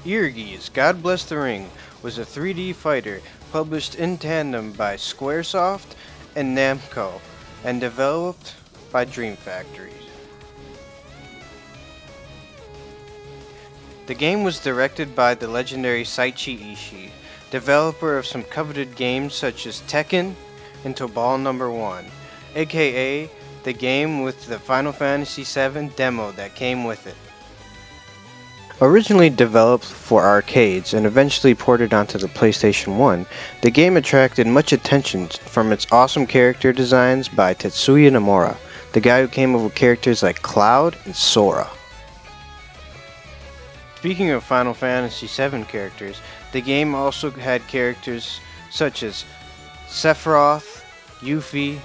Ehrgeiz, God Bless the Ring, was a 3D fighter published in tandem by Squaresoft and Namco and developed by Dream Factory. The game was directed by the legendary Saichi Ishii, developer of some coveted games such as Tekken and Tobal No. 1, aka the game with the Final Fantasy VII demo that came with it. Originally developed for arcades and eventually ported onto the PlayStation 1, the game attracted much attention from its awesome character designs by Tetsuya Nomura, the guy who came up with characters like Cloud and Sora. Speaking of Final Fantasy VII characters, the game also had characters such as Sephiroth, Yuffie,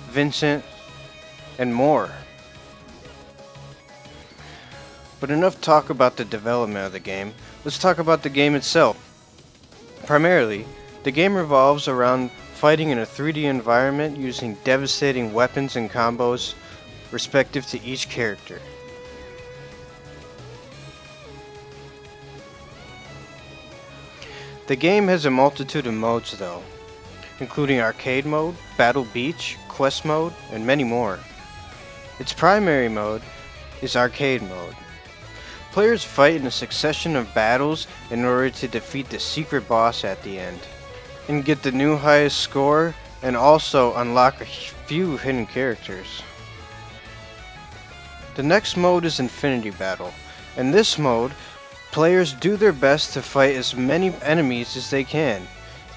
Vincent, and more. But enough talk about the development of the game. Let's talk about the game itself. Primarily, the game revolves around fighting in a 3D environment using devastating weapons and combos respective to each character. The game has a multitude of modes though, including arcade mode, battle beach, quest mode, and many more. Its primary mode is arcade mode. Players fight in a succession of battles in order to defeat the secret boss at the end, and get the new highest score, and also unlock a few hidden characters. The next mode is Infinity Battle. In this mode, players do their best to fight as many enemies as they can.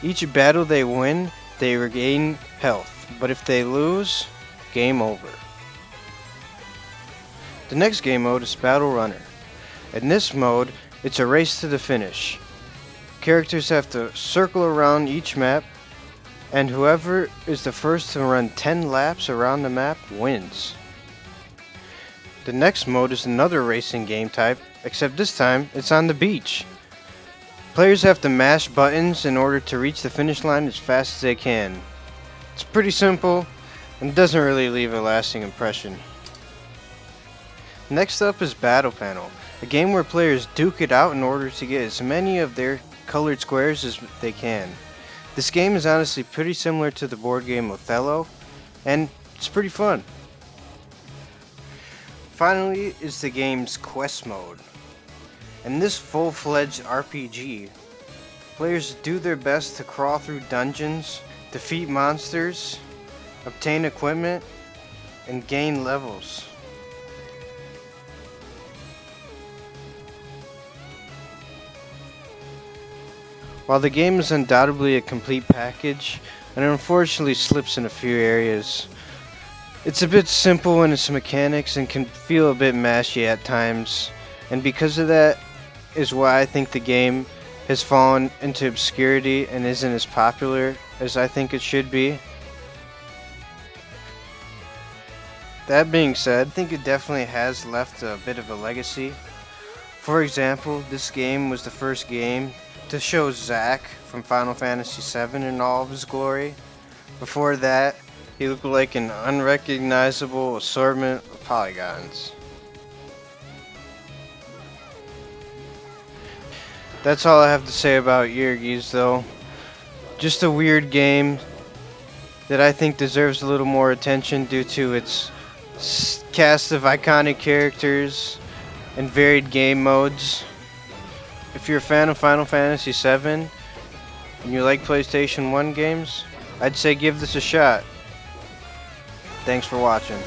Each battle they win, they regain health, but if they lose, game over. The next game mode is Battle Runner. In this mode, it's a race to the finish. Characters have to circle around each map, and whoever is the first to run 10 laps around the map wins. The next mode is another racing game type, except this time it's on the beach. Players have to mash buttons in order to reach the finish line as fast as they can. It's pretty simple and doesn't really leave a lasting impression. Next up is Battle Panel, a game where players duke it out in order to get as many of their colored squares as they can. This game is honestly pretty similar to the board game Othello, and it's pretty fun. Finally is the game's quest mode. In this full-fledged RPG, players do their best to crawl through dungeons, defeat monsters, obtain equipment, and gain levels. While the game is undoubtedly a complete package, and unfortunately slips in a few areas, it's a bit simple in its mechanics and can feel a bit mashy at times, and because of that is why I think the game has fallen into obscurity and isn't as popular as I think it should be. That being said, I think it definitely has left a bit of a legacy. For example, this game was the first game to show Zack from Final Fantasy VII in all of his glory. Before that, he looked like an unrecognizable assortment of polygons. That's all I have to say about Ehrgeiz though. Just a weird game that I think deserves a little more attention due to its cast of iconic characters and varied game modes. If you're a fan of Final Fantasy VII and you like PlayStation 1 games, I'd say give this a shot. Thanks for watching.